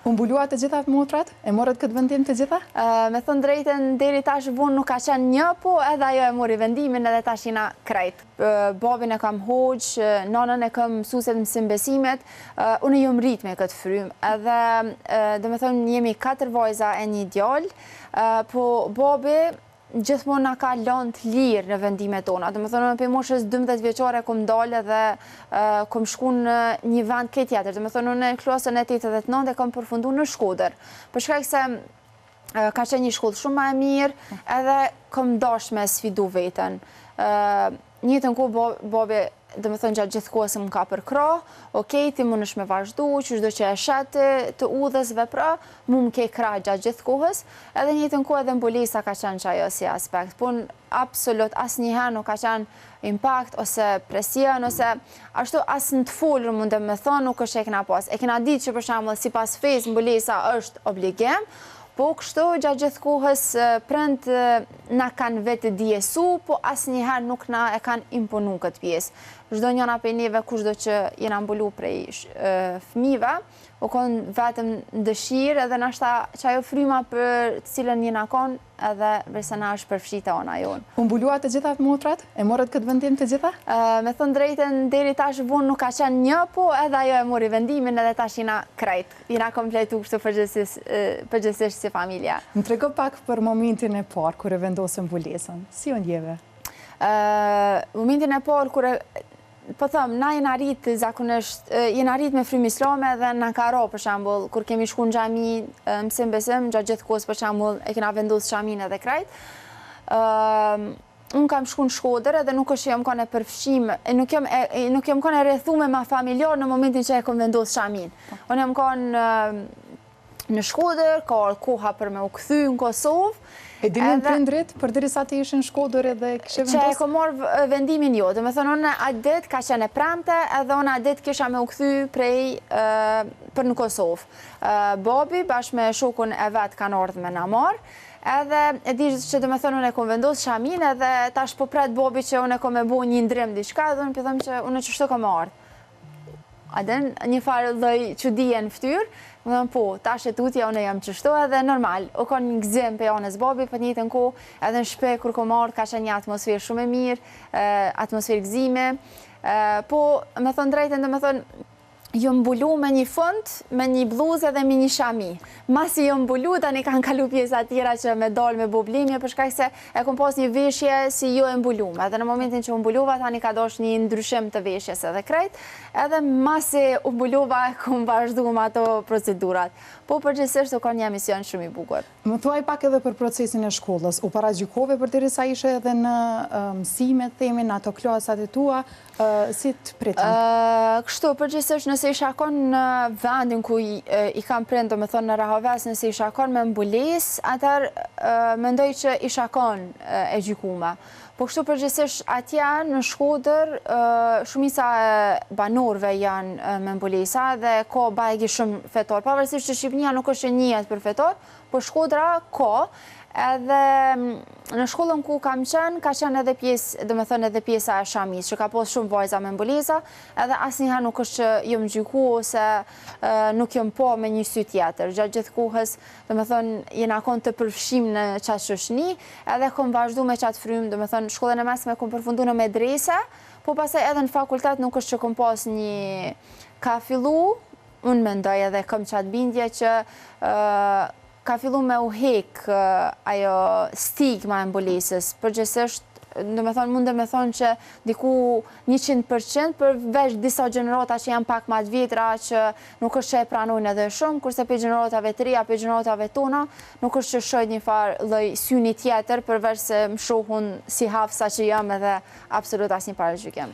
U mbulua të gjitha motrat? E morët këtë vendim të gjitha? Me thënë drejten, deri tash vonë nuk ka qenë një, po edhe ajo e mori vendimin edhe tash jena krejt. Babin e kam hoqë, nanën e kam mësueset mësim besimet, unë jom rrit me këtë frymë. Edhe, dhe me thënë, jemi 4 vajza e një djallë, po babi gjithmonë na ka lënë të lirë në vendimet tona. Do të thonë, për moshës 12 vjeçare kom dalë dhe kom shku në një vend këtë tjetër. Do të thonë, në klasën e 8 dhe 9 kam përfunduar në Shkodër. Për shkak se ka qenë një shkollë shumë më e mirë, edhe kom dashur me sfidu veten. Njëtën kohë babi, dhe me thënë gjatë gjithë kohës më ka përkra, okej, ti mund është me vazhdu, që shdo që e shetë të udhës vepra, mu më ke kra gjatë gjithë kohës, edhe njëtën kohë edhe mbulesa ka qenë që ajo si aspekt. Pun, absolut, asë njëherë nuk ka qenë impact, ose presion, ose ashtu asë në të folër mund me thënë, nuk është e kena pas. E kena ditë që për shembull si pas fejs mbulesa është obligim, po kështu gjatë gjithë kohës prend na kanë vetë djesu, po asë njëherë nuk na e kanë imponu këtë pjesë. Çdo njëna prej neve, kushdo që jena mbulu prej fëmijëve, u konë vetëm dëshirë edhe nashta që ajo fryma për të cilën jena konë edhe verse na është përfshita ona jonë. U mbulua të gjitha motrat? E morët këtë vendim të gjitha? Me thënë drejten, deri tash vonë nuk ka qenë një, po edhe ajo e mori vendimin edhe tash jena krejt. Jena kompletu kështu përgjithsisht si familja. Më trego pak për momentin e parë kur e vendosën mbulesën. Si u ndjeve? Momentin e parë kur po thëmë, na jena rritë zakonisht, jena rritë me frymë islame dhe na ka ra, për shembull, kur kemi shku në xhami mësim besim, gjatë gjithë kohës, për shembull, e kena vendosë xhamin edhe krejt. Unë kam shku në Shkodër edhe nuk është jam kanë e përfshim, nuk jam kanë e rrethume ma familjar në momentin që e kom vendosë xhamin. Unë jam kanë në Shkodër, ka koha për me u kthy në Kosovë. E dinin prindrit për derisa të ishin në Shkodër edhe kishe vendosë? Që e kom marrë vendimin jo. Dhe me thonë, unë atë ditë ka qenë e premte edhe unë atë ditë kisha me u kthy për në Kosovë. Babi bashkë me shokun e vetë kanë ardhur me na marrë. Edhe e di që dhe me thonë unë e kom vendosë xhamin edhe tash po pret babi që unë e kom e bu një ndrim diçka dhe unë pëthëm që unë që shto kom ardhë. Aden një farë lloj çudie në fytyrë, më thënë po, tash e tutja unë jam qështu edhe normal. U ka një gëzim për janës babi, për një të në kohë, edhe në shpe kur kom ardhë ka qenë një atmosferë shumë e mirë, atmosferë gëzime. Po, me thënë drejten dhe me thënë, jo mbulu me një fund, me një bluzë dhe me një shami. Masi jo mbulu, tani kanë kalu pjesa tjera që me dalë me bublimje, për shkak se e kom pas një veshje si jo e mbulume. Edhe në momentin që u mbuluva, tani ka dosh një ndryshim të veshjes edhe krejt, edhe masi u mbuluva e kom vazhdu me ato procedurat. Po përgjithsisht u ka një emision shumë i bukur. Më thuaj pak edhe për procesin e shkollës. U paragjykove për derisa ishe edhe në mësimet, themin, ato klasat e tua, si të pritën? Kështu, përgjithsisht nëse isha konë në vendin ku i kam prindë, me thonë në Rahoves, nëse isha konë me mbules, atër mendoj që isha konë e gjykume. Po kështu përgjithsisht atja në Shkodër, shumica e banorëve janë me mbulesa dhe ka bajgi shumë fetor. Pavarësisht që Shqipënia nuk është e njihet për fetor, po Shkodra ka. Edhe në shkollën ku kam qenë, ka qenë edhe pjesë, dhe me thënë edhe pjesa e shamis, që ka posë shumë vajza me mbulesa, edhe asnjëherë nuk është që jom gjyku ose nuk jom po me një sy tjetër. Gjatë gjithë kohës, dhe me thënë, jena konë të përfshim në qatë shoqëni, edhe kom vazhdu me qatë frymë, dhe me thënë, shkollën e mesme kom përfundu në medrese, po pasaj edhe në fakultet nuk është që kom pas një ka fillu, unë mendoj edhe kom qatë bindje që ka fillu me u hek ajo stigma e mbulesës. Përgjithsisht, mund me thonë që diku 100% përveç disa gjenerata që janë pak ma të vjetra që nuk është që e pranojnë edhe shumë, kurse për gjeneratave të reja, për gjeneratave tona, nuk është që shojt një farë lloj syni tjetër përveç se më shohun si hafsa që jam edhe absolut asnjë paragjykim.